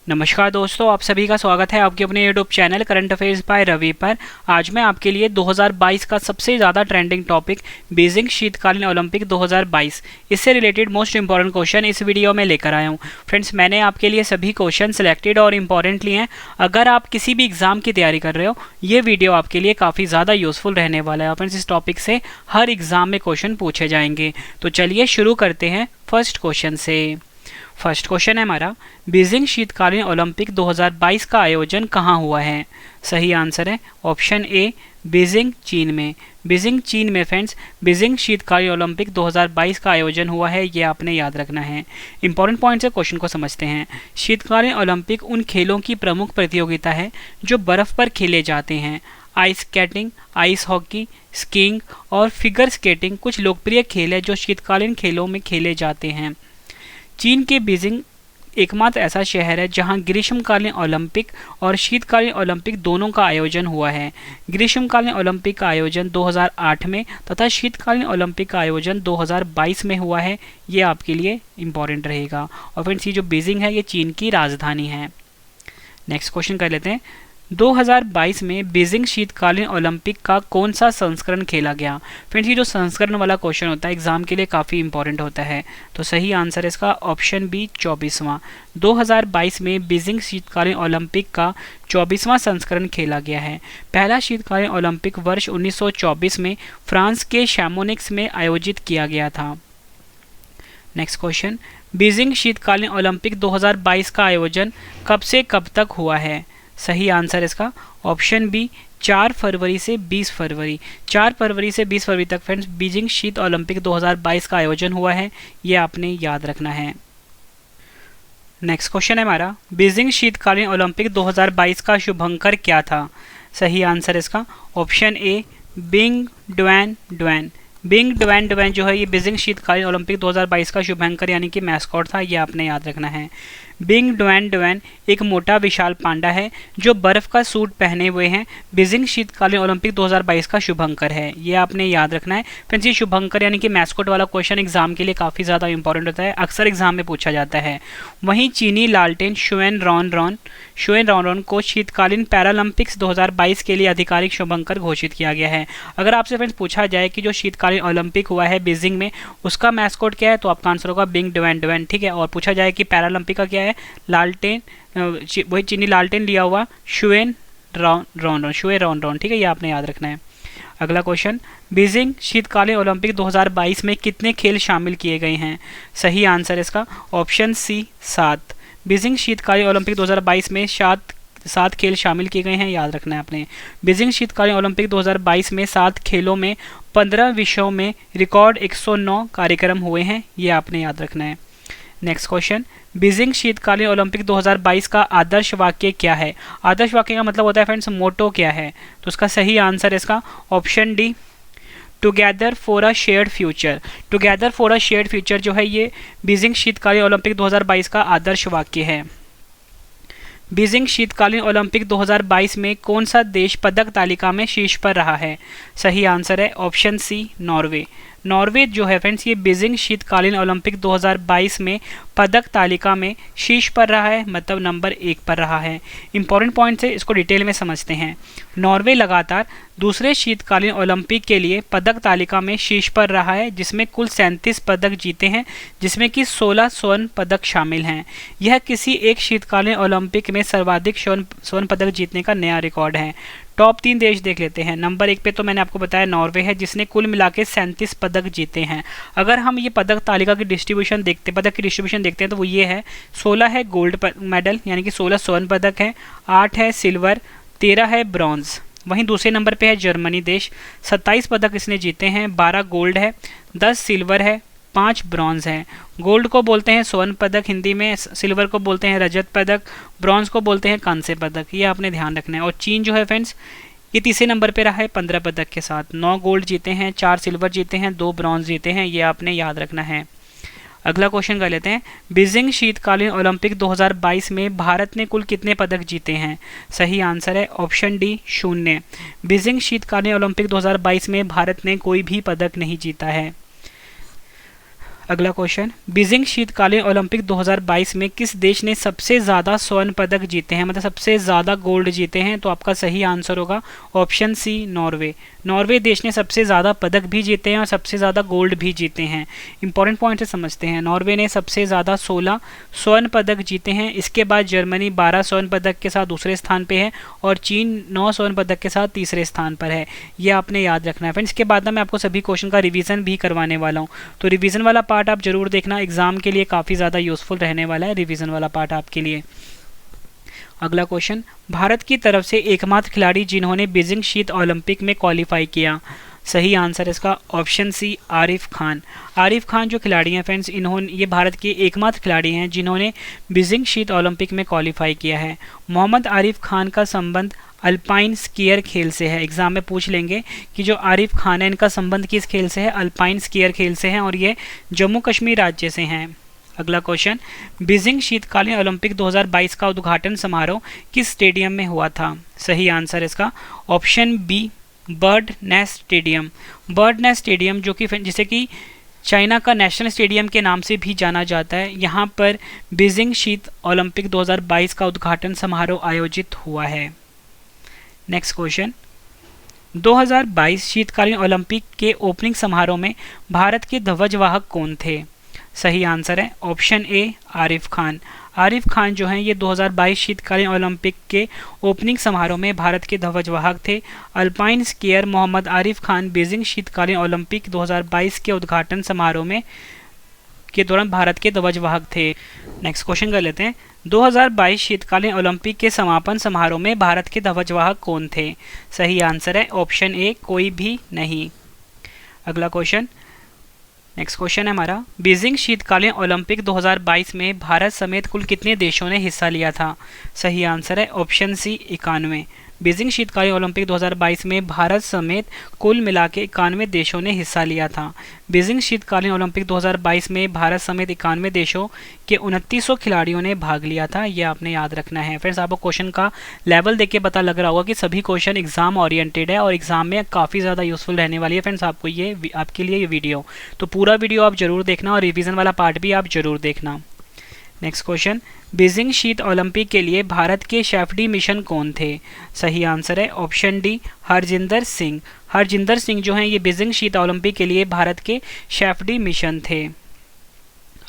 नमस्कार दोस्तों, आप सभी का स्वागत है आपके अपने YouTube channel current affairs by Ravi पर। आज मैं आपके लिए 2022 का सबसे ज़्यादा ट्रेंडिंग टॉपिक बीजिंग शीतकालीन ओलंपिक 2022 इससे रिलेटेड मोस्ट इंपॉर्टेंट क्वेश्चन इस वीडियो में लेकर आया हूँ। फ्रेंड्स, मैंने आपके लिए सभी क्वेश्चन सिलेक्टेड और इम्पॉर्टेंट लिए हैं। अगर आप किसी भी एग्जाम की तैयारी कर रहे हो, ये वीडियो आपके लिए काफ़ी ज़्यादा यूजफुल रहने वाला है। फ्रेंड्स, इस टॉपिक से हर एग्जाम में क्वेश्चन पूछे जाएंगे। तो चलिए शुरू करते हैं फर्स्ट क्वेश्चन से। फर्स्ट क्वेश्चन है हमारा, बीजिंग शीतकालीन ओलंपिक 2022 का आयोजन कहाँ हुआ है? सही आंसर है ऑप्शन ए, बीजिंग चीन में। बीजिंग चीन में फ्रेंड्स बीजिंग शीतकालीन ओलंपिक 2022 का आयोजन हुआ है, ये आपने याद रखना है। इंपॉर्टेंट पॉइंट से क्वेश्चन को समझते हैं। शीतकालीन ओलंपिक उन खेलों की प्रमुख प्रतियोगिता है जो बर्फ पर खेले जाते हैं। Ice skating, ice hockey, skiing और फिगर स्केटिंग कुछ लोकप्रिय खेल है जो शीतकालीन खेलों में खेले जाते हैं। चीन के बीजिंग एकमात्र ऐसा शहर है जहां ग्रीष्मकालीन ओलंपिक और शीतकालीन ओलंपिक दोनों का आयोजन हुआ है। ग्रीष्मकालीन ओलंपिक का आयोजन 2008 में तथा शीतकालीन ओलंपिक का आयोजन 2022 में हुआ है। ये आपके लिए इम्पॉर्टेंट रहेगा। और फ्रेंड्स, ये जो बीजिंग है ये चीन की राजधानी है। नेक्स्ट क्वेश्चन कर लेते हैं। 2022 में बीजिंग शीतकालीन ओलंपिक का कौन सा संस्करण खेला गया? फ्रेंड्स, ये जो संस्करण वाला क्वेश्चन होता है एग्जाम के लिए काफ़ी इंपॉर्टेंट होता है। तो सही आंसर है इसका ऑप्शन बी, 24वां। 2022 में बीजिंग शीतकालीन ओलंपिक का 24वां संस्करण खेला गया है। पहला शीतकालीन ओलंपिक वर्ष 1924 में फ्रांस के शैमोनिक्स में आयोजित किया गया था। नेक्स्ट क्वेश्चन, बीजिंग शीतकालीन ओलंपिक 2022 का आयोजन कब से कब तक हुआ है? सही आंसर इसका ऑप्शन बी, 4 फरवरी से 20 फरवरी। 4 फरवरी से 20 फरवरी तक फ्रेंड्स बीजिंग शीत ओलंपिक 2022 का आयोजन हुआ है, ये आपने याद रखना है। नेक्स्ट क्वेश्चन है हमारा, बीजिंग शीतकालीन ओलंपिक 2022 का शुभंकर क्या था? सही आंसर इसका option A, Bing Dwen Dwen. Bing Dwen Dwen जो है ये बीजिंग शीतकालीन ओलंपिक 2022 का शुभंकर यानी कि मैस्कॉट था, ये आपने याद रखना है। बिंग ड्वेन ड्वेन एक मोटा विशाल पांडा है जो बर्फ का सूट पहने हुए हैं। बीजिंग शीतकालीन ओलंपिक 2022 का शुभंकर है, ये आपने याद रखना है। फ्रेंड्स, ये शुभंकर यानी कि मैस्कॉट वाला क्वेश्चन एग्जाम के लिए काफ़ी ज़्यादा इंपॉर्टेंट होता है, अक्सर एग्जाम में पूछा जाता है। वहीं चीनी लालटेन शुएन रॉन को शीतकालीन पैरालंपिक्स 2022 के लिए आधिकारिक शुभंकर घोषित किया गया है। अगर आपसे फ्रेंड्स पूछा जाए कि जो शीतकालीन ओलंपिक हुआ है बीजिंग में उसका मैस्कॉट क्या है, तो आपका आंसर होगा बिंग ड्वेन ड्वेन, ठीक है। और पूछा जाए कि पैरालंपिक का क्या है, लालटेन, वही चीनी लालटेन लिया हुआ शुएन रॉन, ठीक है, ये आपने याद रखना है। अगला क्वेश्चन, बीजिंग शीतकालीन ओलंपिक 2022 में कितने खेल शामिल किए गए हैं? सही आंसर इसका ऑप्शन सी, 7। बीजिंग शीतकालीन ओलंपिक 2022 में 7 खेल शामिल किए गए हैं, याद रखना है आपने। बीजिंग शीतकालीन ओलंपिक 2022 में 7 खेलों में 15 विषयों में रिकॉर्ड 109 कार्यक्रम हुए हैं, ये आपने याद रखना है। नेक्स्ट क्वेश्चन, बीजिंग शीतकालीन ओलंपिक 2022 का आदर्श वाक्य क्या है? आदर्श वाक्य का मतलब होता है फ्रेंड्स मोटो क्या है, तो उसका सही आंसर इसका option D, together for a shared future. Together for a shared future जो है ये बीजिंग शीतकालीन ओलंपिक 2022 का आदर्श वाक्य है। बीजिंग शीतकालीन ओलंपिक 2022 में कौन सा देश पदक तालिका में शीर्ष पर रहा है? सही आंसर है ऑप्शन सी, नॉर्वे। नॉर्वे जो है फ्रेंड्स ये बीजिंग शीतकालीन ओलंपिक 2022 में पदक तालिका में शीर्ष पर रहा है, मतलब नंबर 1 पर रहा है। इंपॉर्टेंट पॉइंट है, इसको डिटेल में समझते हैं। नॉर्वे लगातार दूसरे शीतकालीन ओलंपिक के लिए पदक तालिका में शीर्ष पर रहा है, जिसमें कुल 37 पदक जीते हैं, जिसमें कि 16 स्वर्ण पदक शामिल हैं। यह किसी एक शीतकालीन ओलंपिक में सर्वाधिक स्वर्ण पदक जीतने का नया रिकॉर्ड है। टॉप 3 देश देख लेते हैं। नंबर 1 पे तो मैंने आपको बताया नॉर्वे है, जिसने कुल मिला के 37 पदक जीते हैं। अगर हम ये पदक तालिका की डिस्ट्रीब्यूशन देखते हैं तो वो ये है, 16 है गोल्ड मेडल यानी कि 16 स्वर्ण पदक है, 8 है सिल्वर, 13 है ब्रॉन्ज। वहीं दूसरे नंबर पे है जर्मनी देश, 27 पदक इसने जीते हैं, 12 गोल्ड है, 10 सिल्वर है, 5 ब्रॉन्ज है। गोल्ड को बोलते हैं स्वर्ण पदक हिंदी में, सिल्वर को बोलते हैं रजत पदक, ब्रॉन्ज को बोलते हैं कांस्य पदक, ये आपने ध्यान रखना है। और चीन जो है फ्रेंड्स ये तीसरे नंबर पे रहा है 15 पदक के साथ, 9 गोल्ड जीते हैं, 4 सिल्वर जीते हैं, 2 ब्रॉन्ज जीते हैं, ये आपने याद रखना है। अगला क्वेश्चन कर लेते हैं, बीजिंग शीतकालीन ओलंपिक 2022 में भारत ने कुल कितने पदक जीते हैं? सही आंसर है ऑप्शन डी, 0। बीजिंग शीतकालीन ओलंपिक 2022 में भारत ने कोई भी पदक नहीं जीता है। अगला क्वेश्चन, बीजिंग शीतकालीन ओलंपिक 2022 में किस देश ने सबसे ज़्यादा स्वर्ण पदक जीते हैं, मतलब सबसे ज़्यादा गोल्ड जीते हैं? तो आपका सही आंसर होगा ऑप्शन सी, नॉर्वे। नॉर्वे देश ने सबसे ज़्यादा पदक भी जीते हैं और सबसे ज़्यादा गोल्ड भी जीते हैं। इंपॉर्टेंट पॉइंट से समझते हैं। नॉर्वे ने सबसे ज़्यादा 16 स्वर्ण पदक जीते हैं। इसके बाद जर्मनी 12 स्वर्ण पदक के साथ दूसरे स्थान पे है और चीन 9 स्वर्ण पदक के साथ तीसरे स्थान पर है। ये आपने याद रखना है फ्रेंड्स। इसके बाद ना मैं आपको सभी क्वेश्चन का रिवीजन भी करवाने वाला हूँ, तो रिवीजन वाला पार्ट आप जरूर देखना, एग्जाम के लिए काफ़ी ज़्यादा यूजफुल रहने वाला है रिवीजन वाला पार्ट आपके लिए। अगला क्वेश्चन, भारत की तरफ से एकमात्र खिलाड़ी जिन्होंने बीजिंग शीत ओलंपिक में क्वालिफाई किया। सही आंसर इसका ऑप्शन सी, आरिफ खान। आरिफ खान जो खिलाड़ी हैं फ्रेंड्स, इन्होंने ये भारत के एकमात्र खिलाड़ी हैं जिन्होंने बीजिंग शीत ओलंपिक में क्वालिफाई किया है। मोहम्मद आरिफ खान का संबंध अल्पाइन स्कीयर खेल से है। एग्जाम में पूछ लेंगे कि जो आरिफ खान है इनका संबंध किस खेल से है? अल्पाइन स्कीयर खेल से है और ये जम्मू कश्मीर राज्य से हैं। अगला क्वेश्चन, बीजिंग शीतकालीन ओलंपिक 2022 का उद्घाटन समारोह किस स्टेडियम में हुआ था? सही आंसर इसका option B, bird nest stadium. Bird nest stadium जो कि जिसे कि चाइना का नेशनल स्टेडियम के नाम से भी जाना जाता है, यहाँ पर बीजिंग शीत ओलंपिक 2022 का उद्घाटन समारोह आयोजित हुआ है। नेक्स्ट क्वेश्चन, 2022 शीतकालीन ओलंपिक के ओपनिंग समारोह में भारत के ध्वजवाहक कौन थे? सही आंसर है ऑप्शन ए, आरिफ खान। आरिफ खान जो हैं ये 2022 शीतकालीन ओलंपिक के ओपनिंग समारोह में भारत के ध्वजवाहक थे। Alpine skier Mohammad Arif Khan Beijing शीतकालीन ओलंपिक 2022 के उद्घाटन समारोह में के दौरान भारत के ध्वजवाहक थे। नेक्स्ट क्वेश्चन कर लेते हैं, 2022 शीतकालीन ओलंपिक के समापन समारोह में भारत के ध्वजवाहक कौन थे? सही आंसर है ऑप्शन ए, कोई भी नहीं। अगला क्वेश्चन, नेक्स्ट क्वेश्चन है हमारा, बीजिंग शीतकालीन ओलंपिक 2022 में भारत समेत कुल कितने देशों ने हिस्सा लिया था? सही आंसर है ऑप्शन सी, 91। बीजिंग शीतकालीन ओलंपिक 2022 में भारत समेत कुल मिला के 91 देशों ने हिस्सा लिया था। बीजिंग शीतकालीन ओलंपिक 2022 में भारत समेत 91 देशों के 2900 खिलाड़ियों ने भाग लिया था। ये आपने याद रखना है फ्रेंड्स। आपको क्वेश्चन का लेवल देख के पता लग रहा होगा कि सभी क्वेश्चन एग्जाम ओरिएंटेड है और एग्जाम में काफ़ी ज़्यादा यूजफुल रहने वाली है फ्रेंड्स आपको ये आपके लिए ये वीडियो। तो पूरा वीडियो आप जरूर देखना और रिविजन वाला पार्ट भी आप जरूर देखना। नेक्स्ट क्वेश्चन, बीजिंग शीत ओलंपिक के लिए भारत के शेफडी मिशन कौन थे? सही आंसर है ऑप्शन डी, हरजिंदर सिंह। हरजिंदर सिंह जो हैं ये बीजिंग शीत ओलंपिक के लिए भारत के शेफडी मिशन थे।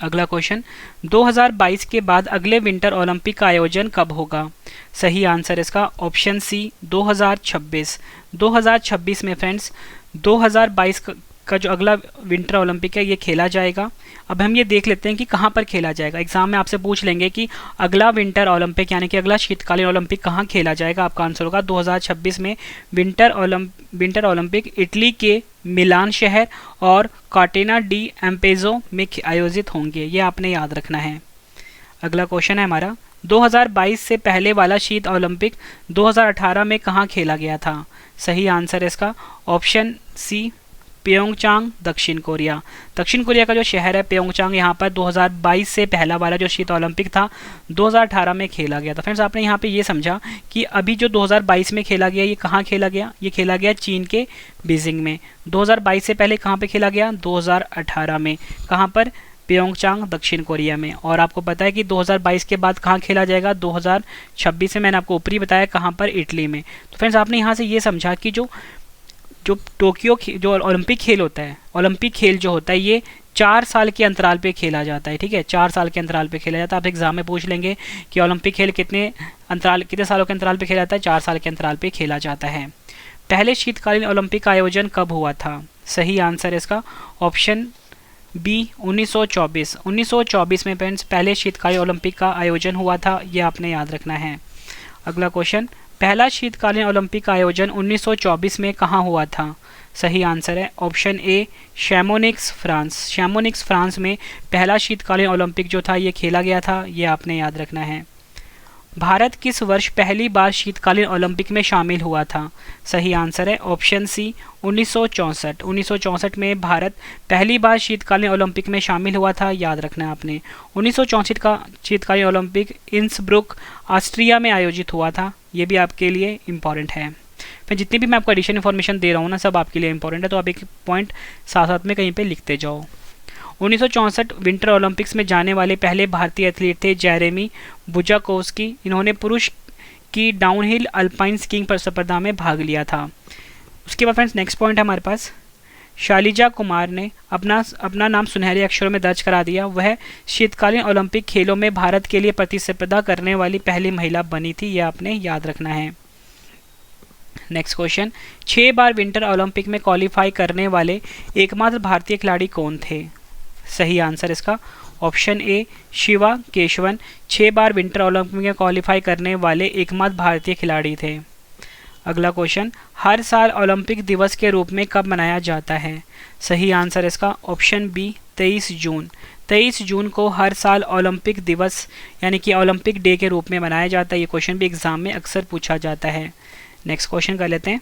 अगला क्वेश्चन, 2022 के बाद अगले विंटर ओलंपिक का आयोजन कब होगा? सही आंसर इसका ऑप्शन सी, 2026। 2026 में फ्रेंड्स 2022 का जो अगला विंटर ओलंपिक है ये खेला जाएगा। अब हम ये देख लेते हैं कि कहाँ पर खेला जाएगा। एग्जाम में आपसे पूछ लेंगे कि अगला विंटर ओलंपिक यानी कि अगला शीतकालीन ओलंपिक कहाँ खेला जाएगा। आपका आंसर होगा 2026 में विंटर ओलंपिक इटली के मिलान शहर और काटेना डी एम्पेजो में आयोजित होंगे। ये आपने याद रखना है। अगला क्वेश्चन है हमारा, 2022 से पहले वाला शीत ओलंपिक 2018 में कहाँ खेला गया था? सही आंसर इसका ऑप्शन सी, प्योंगचांग, दक्षिण कोरिया। दक्षिण कोरिया का जो शहर है प्योंगचांग, यहाँ पर 2022 से पहला वाला जो शीत ओलंपिक था 2018 में खेला गया था। फ्रेंड्स आपने यहाँ पे ये समझा कि अभी जो 2022 में खेला गया ये कहाँ खेला गया? ये खेला गया चीन के बीजिंग में। 2022 से पहले कहाँ पे खेला गया? 2018 में। कहाँ पर? प्योंगचांग, दक्षिण कोरिया में। और आपको पता है कि 2022 के बाद कहाँ खेला जाएगा? 2026 में। मैंने आपको ऊपरी बताया कहाँ पर? इटली में। तो फ्रेंड्स आपने यहाँ से ये समझा कि जो टोक्यो जो ओलंपिक खेल होता है, ओलंपिक खेल जो होता है ये 4 साल के अंतराल पे खेला जाता है। ठीक है, 4 साल के अंतराल पे खेला जाता है। आप एग्जाम में पूछ लेंगे कि ओलंपिक खेल कितने सालों के अंतराल पे खेला जाता है? 4 साल के अंतराल पे खेला जाता है। पहले शीतकालीन ओलंपिक का आयोजन कब हुआ था? सही आंसर इसका ऑप्शन बी, 1924। 1924 में फ्रेंड्स पहले शीतकालीन ओलंपिक का आयोजन हुआ था। ये आपने याद रखना है। अगला क्वेश्चन, पहला शीतकालीन ओलंपिक का आयोजन 1924 में कहाँ हुआ था? सही आंसर है ऑप्शन ए, शैमोनिक्स, फ्रांस। शैमोनिक्स, फ्रांस में पहला शीतकालीन ओलंपिक जो था ये खेला गया था। ये आपने याद रखना है। भारत किस वर्ष पहली बार शीतकालीन ओलंपिक में शामिल हुआ था? सही आंसर है ऑप्शन सी, 1964। 1964 में भारत पहली बार शीतकालीन ओलंपिक में शामिल हुआ था। याद रखना है आपने। 1964 का शीतकालीन ओलंपिक इंसब्रुक, ऑस्ट्रिया में आयोजित हुआ था। ये भी आपके लिए इम्पॉर्टेंट है। फिर जितनी भी मैं आपको एडिशनल इन्फॉर्मेशन दे रहा हूँ ना सब आपके लिए इंपॉर्टेंट है, तो आप एक पॉइंट साथ साथ में कहीं पे लिखते जाओ। 1964 विंटर ओलंपिक्स में जाने वाले पहले भारतीय एथलीट थे जेरेमी बुजाकोव्स्की। इन्होंने पुरुष की डाउनहिल अल्पाइन स्कीइंग प्रतिस्पर्धा में भाग लिया था। उसके बाद फ्रेंड्स नेक्स्ट पॉइंट है हमारे पास, शालिजा कुमार ने अपना नाम सुनहरे अक्षरों में दर्ज करा दिया। वह शीतकालीन ओलंपिक खेलों में भारत के लिए प्रतिस्पर्धा करने वाली पहली महिला बनी थी, यह आपने याद रखना है। नेक्स्ट क्वेश्चन, 6 बार विंटर ओलंपिक में क्वालिफाई करने वाले एकमात्र भारतीय खिलाड़ी कौन थे? सही आंसर इसका ऑप्शन ए शिवा केशवन 6 बार विंटर ओलंपिक में क्वालिफाई करने वाले एकमात्र भारतीय खिलाड़ी थे। अगला क्वेश्चन, हर साल ओलंपिक दिवस के रूप में कब मनाया जाता है? सही आंसर इसका ऑप्शन बी 23 जून। 23 जून को हर साल ओलंपिक दिवस यानी कि ओलंपिक डे के रूप में मनाया जाता है। ये क्वेश्चन भी एग्जाम में अक्सर पूछा जाता है। नेक्स्ट क्वेश्चन कर लेते हैं,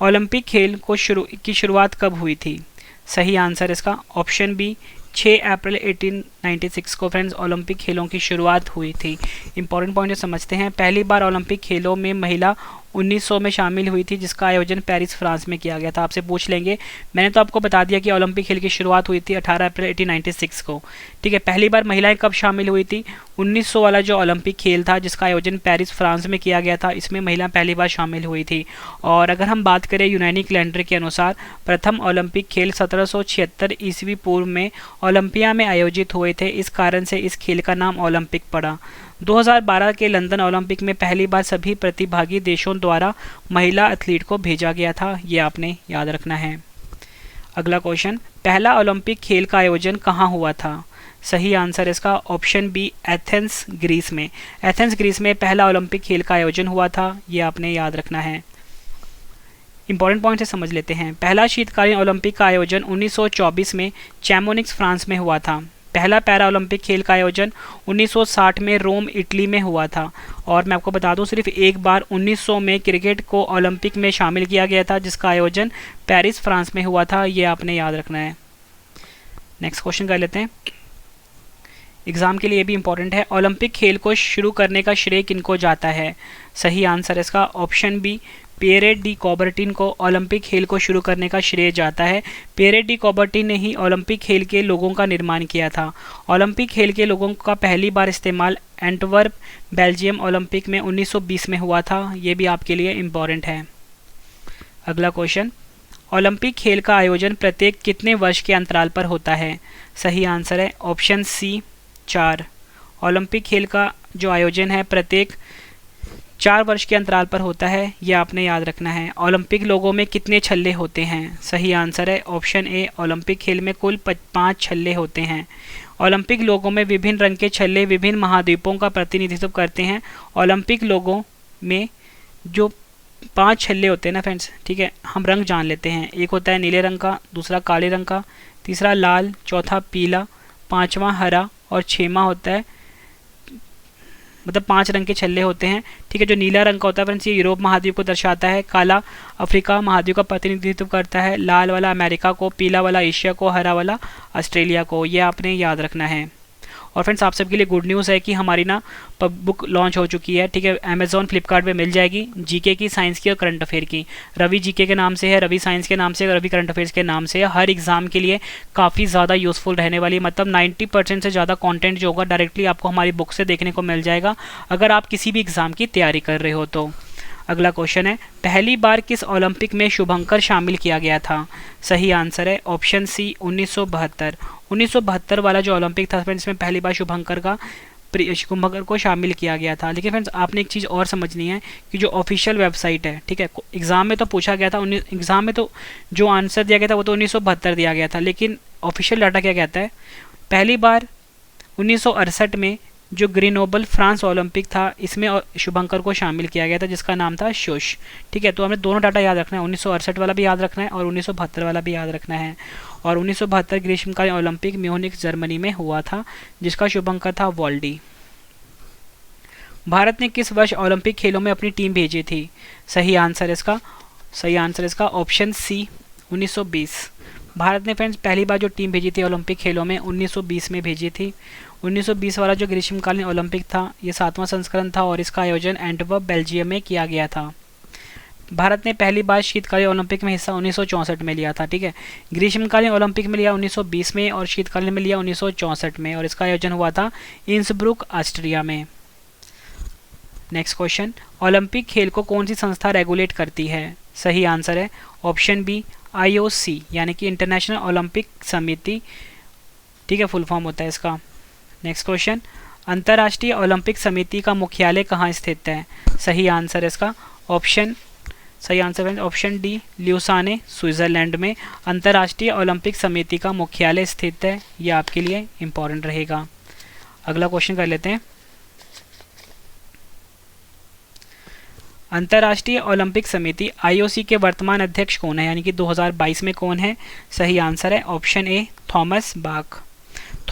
ओलंपिक खेल की शुरुआत कब हुई थी? सही आंसर इसका ऑप्शन बी 6 अप्रैल 1896 को फ्रेंड्स ओलंपिक खेलों की शुरुआत हुई थी। इंपॉर्टेंट पॉइंट समझते हैं, पहली बार ओलंपिक खेलों में महिला 1900 में शामिल हुई थी, जिसका आयोजन पेरिस फ्रांस में किया गया था। आपसे पूछ लेंगे, मैंने तो आपको बता दिया कि ओलंपिक खेल की शुरुआत हुई थी 18 अप्रैल 1896 को। ठीक है, पहली बार महिलाएं कब शामिल हुई थी? 1900 वाला जो ओलंपिक खेल था जिसका आयोजन पेरिस फ्रांस में किया गया था, इसमें महिला पहली बार शामिल हुई थी। और अगर हम बात करें यूनानी कैलेंडर के अनुसार, प्रथम ओलंपिक खेल 1776 ईस्वी पूर्व में ओलंपिया में आयोजित हुए थे। इस कारण से इस खेल का नाम ओलंपिक पड़ा। 2012 के लंदन ओलंपिक में पहली बार सभी प्रतिभागी देशों द्वारा महिला एथलीट को भेजा गया था, ये आपने याद रखना है। अगला क्वेश्चन, पहला ओलंपिक खेल का आयोजन कहाँ हुआ था? सही आंसर इसका ऑप्शन बी एथेंस ग्रीस में। एथेंस ग्रीस में पहला ओलंपिक खेल का आयोजन हुआ था, ये आपने याद रखना है। इंपॉर्टेंट पॉइंट से समझ लेते हैं, पहला शीतकालीन ओलंपिक का आयोजन 1924 में चैमोनिक्स फ्रांस में हुआ था। पहला पैरा ओलंपिक खेल का आयोजन 1960 में रोम इटली में हुआ था। और मैं आपको बता दूं, सिर्फ एक बार 1900 में क्रिकेट को ओलंपिक में शामिल किया गया था, जिसका आयोजन पेरिस फ्रांस में हुआ था, ये आपने याद रखना है। नेक्स्ट क्वेश्चन कर लेते हैं, एग्जाम के लिए भी इंपॉर्टेंट है, ओलंपिक खेल को शुरू करने का श्रेय किनको जाता है? सही आंसर इसका ऑप्शन बी पियरे डी कॉबर्टिन को ओलंपिक खेल को शुरू करने का श्रेय जाता है। पियरे डी कॉबर्टिन ने ही ओलंपिक खेल के लोगों का निर्माण किया था। ओलंपिक खेल के लोगों का पहली बार इस्तेमाल एंटवर्प बेल्जियम ओलंपिक में 1920 में हुआ था, ये भी आपके लिए इम्पॉर्टेंट है। अगला क्वेश्चन, ओलंपिक खेल का आयोजन प्रत्येक कितने वर्ष के अंतराल पर होता है? सही आंसर है ऑप्शन सी 4। ओलंपिक खेल का जो आयोजन है प्रत्येक 4 वर्ष के अंतराल पर होता है, यह आपने याद रखना है। ओलंपिक लोगों में कितने छल्ले होते हैं? सही आंसर है ऑप्शन ए ओलंपिक खेल में कुल 5 छल्ले होते हैं। ओलंपिक लोगों में विभिन्न रंग के छल्ले विभिन्न महाद्वीपों का प्रतिनिधित्व करते हैं। ओलंपिक लोगों में जो 5 छल्ले होते हैं ना फ्रेंड्स, ठीक है, हम रंग जान लेते हैं। एक होता है नीले रंग का, दूसरा काले रंग का, तीसरा लाल, चौथा पीला, 5वां हरा और 6वां होता है, मतलब 5 रंग के छल्ले होते हैं। ठीक है, जो नीला रंग का होता है फ्रेंड्स ये यूरोप महाद्वीप को दर्शाता है, काला अफ्रीका महाद्वीप का प्रतिनिधित्व करता है, लाल वाला अमेरिका को, पीला वाला एशिया को, हरा वाला ऑस्ट्रेलिया को, ये आपने याद रखना है। और फ्रेंड्स आप सबके लिए गुड न्यूज़ है कि हमारी ना बुक लॉन्च हो चुकी है। ठीक है, अमेजॉन फ्लिपकार्ट पे मिल जाएगी, जीके की, साइंस की और करंट अफेयर की। रवि जीके के नाम से है, रवि साइंस के नाम से, रवि करंट अफेयर्स के नाम से है। हर एग्जाम के लिए काफ़ी ज़्यादा यूज़फुल रहने वाली, मतलब 90% से ज़्यादा कंटेंट जो होगा डायरेक्टली आपको हमारी बुक से देखने को मिल जाएगा, अगर आप किसी भी एग्ज़ाम की तैयारी कर रहे हो तो। अगला क्वेश्चन है, पहली बार किस ओलंपिक में शुभंकर शामिल किया गया था? सही आंसर है ऑप्शन सी 1972। 1972 वाला जो ओलंपिक था फ्रेंड्स, इसमें पहली बार शुभंकर को शामिल किया गया था। लेकिन फ्रेंड्स आपने एक चीज़ और समझनी है कि जो ऑफिशियल वेबसाइट है, ठीक है, एग्जाम में तो पूछा गया था, एग्जाम में तो जो आंसर दिया गया था वो तो 1972 दिया गया था, लेकिन ऑफिशियल डाटा क्या कहता है, पहली बार 1968 में जो ग्रेनोबल फ्रांस ओलंपिक था इसमें शुभंकर को शामिल किया गया था, जिसका नाम था शोश। ठीक है, तो हमें दोनों डाटा याद रखना है, 1968 वाला भी याद रखना है और 1972 वाला भी याद रखना है। और 1972 ग्रीष्मकालीन ओलंपिक म्यूनिख जर्मनी में हुआ था, जिसका शुभंकर था वॉल्डी। भारत ने किस वर्ष ओलंपिक खेलों में अपनी टीम भेजी थी? सही आंसर इसका ऑप्शन सी 1920। भारत ने फ्रेंड्स पहली बार जो टीम भेजी थी ओलंपिक खेलों में 1920 में भेजी थी। 1920 वाला जो ग्रीष्मकालीन ओलंपिक था ये 7वां संस्करण था और इसका आयोजन एंटवर्प बेल्जियम में किया गया था। भारत ने पहली बार शीतकालीन ओलंपिक में हिस्सा 1964 में लिया था, ठीक है। ग्रीष्मकालीन ओलंपिक में लिया 1920 में और शीतकालीन में लिया 1964 में, और इसका आयोजन हुआ था इंसब्रुक ऑस्ट्रिया में। नेक्स्ट क्वेश्चन, ओलंपिक खेल को कौन सी संस्था रेगुलेट करती है? सही आंसर है ऑप्शन बी IOC, यानी कि इंटरनेशनल ओलंपिक समिति, ठीक है, फुल फॉर्म होता है इसका। नेक्स्ट क्वेश्चन, अंतर्राष्ट्रीय ओलंपिक समिति का मुख्यालय कहाँ स्थित है? सही आंसर है इसका सही आंसर है ऑप्शन डी ल्यूसाने, स्विट्जरलैंड में अंतर्राष्ट्रीय ओलंपिक समिति का मुख्यालय स्थित है। यह आपके लिए इंपॉर्टेंट रहेगा। अगला क्वेश्चन कर लेते हैं, अंतर्राष्ट्रीय ओलंपिक समिति IOC के वर्तमान अध्यक्ष कौन है, यानी कि 2022 में कौन है? सही आंसर है option A Thomas Bach.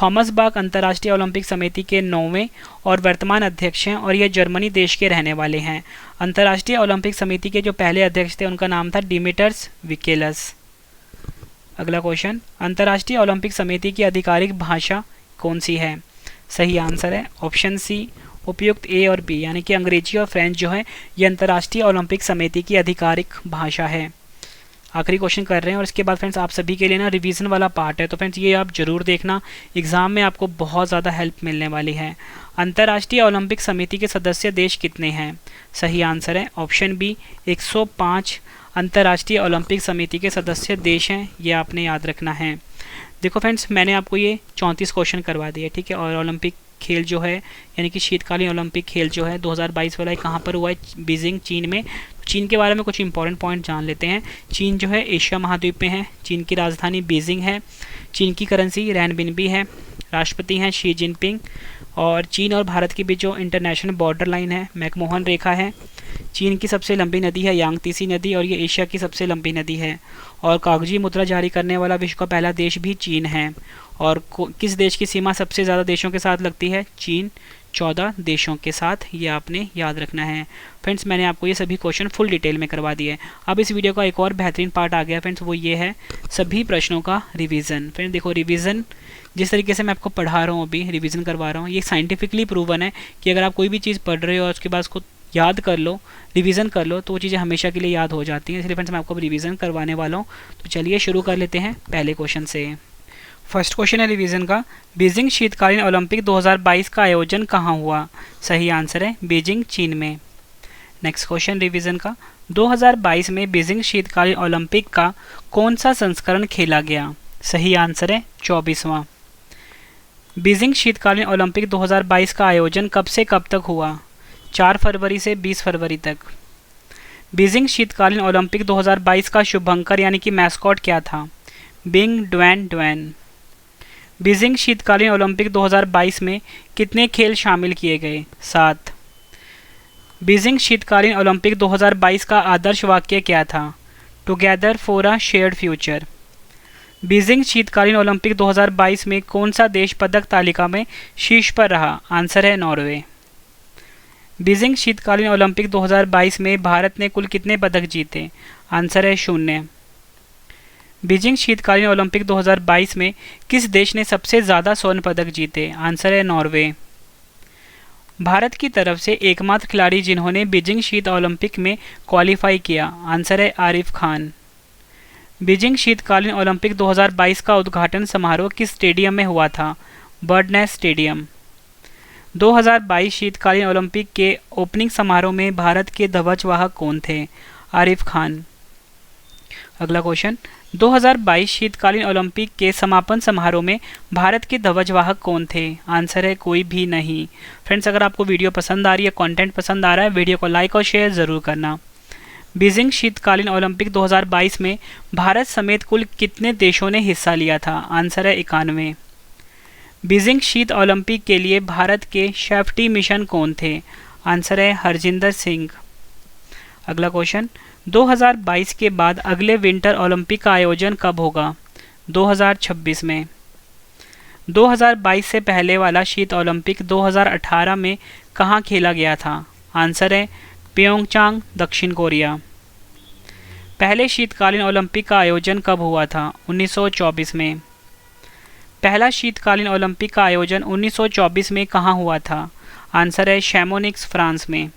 Thomas Bach अंतर्राष्ट्रीय ओलंपिक समिति के 9वें और वर्तमान अध्यक्ष हैं, और यह जर्मनी देश के रहने वाले हैं। अंतर्राष्ट्रीय ओलंपिक समिति के जो पहले अध्यक्ष थे उनका नाम था डिमिटर्स विकेलस। अगला क्वेश्चन, अंतर्राष्ट्रीय ओलंपिक समिति की आधिकारिक भाषा कौन सी है? सही आंसर है ऑप्शन सी उपयुक्त ए और बी, यानी कि अंग्रेजी और फ्रेंच जो है ये अंतर्राष्ट्रीय ओलंपिक समिति की आधिकारिक भाषा है। आखिरी क्वेश्चन कर रहे हैं, और इसके बाद फ्रेंड्स आप सभी के लिए ना रिवीजन वाला पार्ट है, तो फ्रेंड्स ये आप जरूर देखना, एग्जाम में आपको बहुत ज़्यादा हेल्प मिलने वाली है। अंतर्राष्ट्रीय ओलंपिक समिति के सदस्य देश कितने हैं? सही आंसर है ऑप्शन बी 105 अंतर्राष्ट्रीय ओलंपिक समिति के सदस्य देश हैं, ये आपने याद रखना है। देखो फ्रेंड्स, मैंने आपको ये 34 क्वेश्चन करवा दिए, ठीक है, और ओलंपिक खेल जो है यानी कि शीतकालीन ओलंपिक खेल जो है 2022 वाला कहाँ पर हुआ है? बीजिंग, चीन में। चीन के बारे में कुछ इंपॉर्टेंट पॉइंट जान लेते हैं। चीन जो है एशिया महाद्वीप में है। चीन की राजधानी बीजिंग है। चीन की करेंसी रेनबिनबी है। राष्ट्रपति हैं शी जिनपिंग, और चीन और भारत के बीच जो इंटरनेशनल बॉर्डर लाइन है मैकमोहन रेखा है। चीन की सबसे लंबी नदी है यांगतीसी नदी, और ये एशिया की सबसे लंबी नदी है। और कागजी मुद्रा जारी करने वाला विश्व का पहला देश भी चीन है। और किस देश की सीमा सबसे ज़्यादा देशों के साथ लगती है? चीन 14 देशों के साथ, ये आपने याद रखना है। फ्रेंड्स, मैंने आपको ये सभी क्वेश्चन फुल डिटेल में करवा दिए। अब इस वीडियो का एक और बेहतरीन पार्ट आ गया फ्रेंड्स, वो ये है सभी प्रश्नों का रिवीजन। फ्रेंड्स देखो, रिवीजन जिस तरीके से मैं आपको पढ़ा रहा हूँ, अभी रिवीजन करवा रहा हूँ, ये साइंटिफिकली प्रूवन है कि अगर आप कोई भी चीज़ पढ़ रहे हो और उसके बाद उसको याद कर लो, रिवीजन कर लो, तो वो चीज़ें हमेशा के लिए याद हो जाती हैं। इसलिए फ्रेंड्स मैं आपको रिवीजन करवाने वाला हूँ। तो चलिए शुरू कर लेते हैं पहले क्वेश्चन से। फर्स्ट क्वेश्चन है रिवीजन का, बीजिंग शीतकालीन ओलंपिक 2022 का आयोजन कहाँ हुआ? सही आंसर है बीजिंग, चीन में। नेक्स्ट क्वेश्चन रिवीजन का, 2022 में बीजिंग शीतकालीन ओलंपिक का कौन सा संस्करण खेला गया? सही आंसर है 24वां। बीजिंग शीतकालीन ओलंपिक 2022 का आयोजन कब से कब तक हुआ? 4 फरवरी से 20 फरवरी तक। बीजिंग शीतकालीन ओलंपिक 2022 का शुभंकर यानी कि मैस्कॉट क्या था? Bing Dwen Dwen. बीजिंग शीतकालीन ओलंपिक 2022 में कितने खेल शामिल किए गए? 7। बीजिंग शीतकालीन ओलंपिक 2022 का आदर्श वाक्य क्या था? Together for a shared future. Beijing शीतकालीन ओलंपिक 2022 में कौन सा देश पदक तालिका में शीर्ष पर रहा? आंसर है नॉर्वे। बीजिंग शीतकालीन ओलंपिक 2022 में भारत ने कुल कितने पदक जीते? आंसर है 0। बीजिंग शीतकालीन ओलंपिक 2022 में किस देश ने सबसे ज़्यादा स्वर्ण पदक जीते? आंसर है नॉर्वे। भारत की तरफ से एकमात्र खिलाड़ी जिन्होंने बीजिंग शीत ओलंपिक में क्वालिफाई किया? आंसर है आरिफ खान। बीजिंग शीतकालीन ओलंपिक 2022 का उद्घाटन समारोह किस स्टेडियम में हुआ था? बर्डनेस स्टेडियम। 2022 शीतकालीन ओलंपिक के ओपनिंग समारोह में भारत के ध्वजवाहक कौन थे? आरिफ खान। अगला क्वेश्चन, 2022 शीतकालीन ओलंपिक के समापन समारोह में भारत के ध्वजवाहक कौन थे? आंसर है कोई भी नहीं। फ्रेंड्स, अगर आपको वीडियो पसंद आ रही है, कंटेंट पसंद आ रहा है, वीडियो को लाइक और शेयर ज़रूर करना। बीजिंग शीतकालीन ओलंपिक 2022 में भारत समेत कुल कितने देशों ने हिस्सा लिया था? आंसर है 91। बीजिंग शीत ओलंपिक के लिए भारत के सेफ्टी मिशन कौन थे? आंसर है हरजिंदर सिंह। अगला क्वेश्चन, 2022 के बाद अगले विंटर ओलंपिक का आयोजन कब होगा? 2026 में। 2022 से पहले वाला शीत ओलंपिक 2018 में कहाँ खेला गया था? आंसर है प्योंगचांग, दक्षिण कोरिया। पहले शीतकालीन ओलंपिक का आयोजन कब हुआ था? 1924 में। पहला शीतकालीन ओलंपिक का आयोजन 1924 में कहाँ हुआ था? आंसर है शैमोनिक्स, फ्रांस में।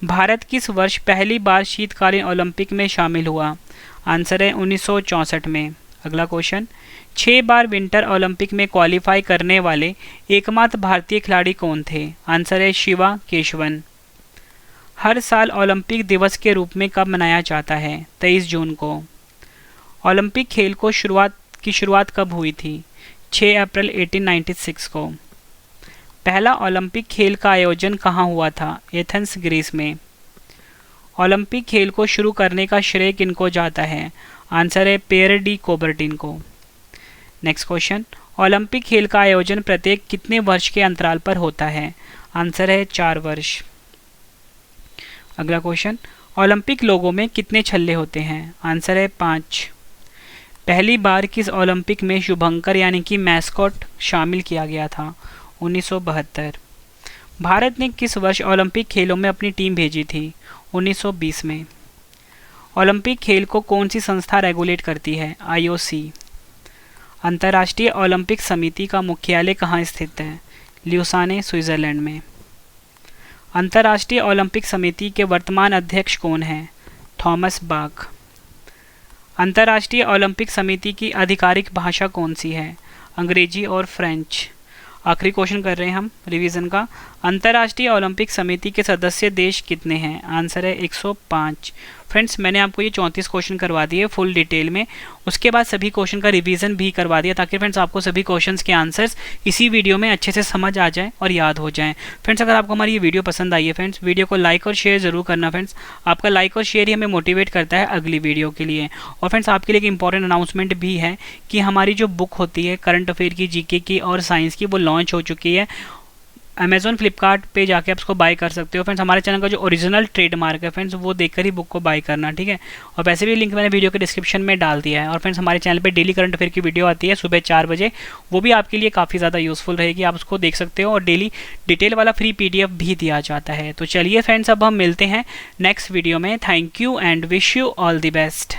भारत किस वर्ष पहली बार शीतकालीन ओलंपिक में शामिल हुआ? आंसर है 1964 में। अगला क्वेश्चन, 6 बार विंटर ओलंपिक में क्वालिफाई करने वाले एकमात्र भारतीय खिलाड़ी कौन थे? आंसर है शिवा केशवन। हर साल ओलंपिक दिवस के रूप में कब मनाया जाता है? 23 जून को। ओलंपिक खेल को शुरुआत कब हुई थी? 6 अप्रैल 1896 को। पहला ओलंपिक खेल का आयोजन कहाँ हुआ था? एथेंस, ग्रीस में। ओलंपिक खेल को शुरू करने का श्रेय किनको जाता है? आंसर है पियर डी कोबर्टिन को। नेक्स्ट क्वेश्चन, ओलंपिक खेल का आयोजन प्रत्येक कितने वर्ष के अंतराल पर होता है? आंसर है 4 वर्ष। अगला क्वेश्चन, ओलंपिक लोगों में कितने छल्ले होते हैं? आंसर है 5। पहली बार किस ओलंपिक में शुभंकर यानी कि मैस्कॉट शामिल किया गया था? 1972। भारत ने किस वर्ष ओलंपिक खेलों में अपनी टीम भेजी थी? 1920 में। ओलंपिक खेल को कौन सी संस्था रेगुलेट करती है? IOC। अंतर्राष्ट्रीय ओलंपिक समिति का मुख्यालय कहाँ स्थित है? ल्यूसाने, स्विट्जरलैंड में। अंतर्राष्ट्रीय ओलंपिक समिति के वर्तमान अध्यक्ष कौन हैं? Thomas Bach. अंतर्राष्ट्रीय ओलंपिक समिति की आधिकारिक भाषा कौन सी है? अंग्रेजी और फ्रेंच। आखिरी क्वेश्चन कर रहे हैं हम रिवीजन का। अंतर्राष्ट्रीय ओलंपिक समिति के सदस्य देश कितने हैं? आंसर है 105। फ्रेंड्स, मैंने आपको ये 34 क्वेश्चन करवा दिए फुल डिटेल में। उसके बाद सभी क्वेश्चन का रिवीजन भी करवा दिया ताकि फ्रेंड्स आपको सभी क्वेश्चंस के आंसर्स इसी वीडियो में अच्छे से समझ आ जाए और याद हो जाएं। फ्रेंड्स, अगर आपको हमारी ये वीडियो पसंद आई है फ्रेंड्स, वीडियो को लाइक और शेयर जरूर करना। फ्रेंड्स, आपका लाइक और शेयर ही हमें मोटिवेट करता है अगली वीडियो के लिए। और फ्रेंड्स, आपके लिए एक इंपॉर्टेंट अनाउंसमेंट भी है कि हमारी जो बुक होती है करंट अफेयर की, जीके की और साइंस की, वो लॉन्च हो चुकी है। अमेजॉन, फ्लिपकार्ट पे जाके आप उसको बाय कर सकते हो। फ्रेंड्स, हमारे चैनल का जो ओरिजिनल ट्रेडमार्क है फ्रेंड्स, वो देखकर ही बुक को बाय करना, ठीक है। और वैसे भी लिंक मैंने वीडियो के डिस्क्रिप्शन में डाल दिया है। और फ्रेंड्स, हमारे चैनल पे डेली करंट अफेयर की वीडियो आती है सुबह 4 बजे, वो भी आपके लिए काफ़ी ज़्यादा यूज़फुल रहेगी, आप उसको देख सकते हो। और डेली डिटेल वाला फ्री PDF भी दिया जाता है। तो चलिए फ्रेंड्स, अब हम मिलते हैं नेक्स्ट वीडियो में। Thank you and wish you all the best.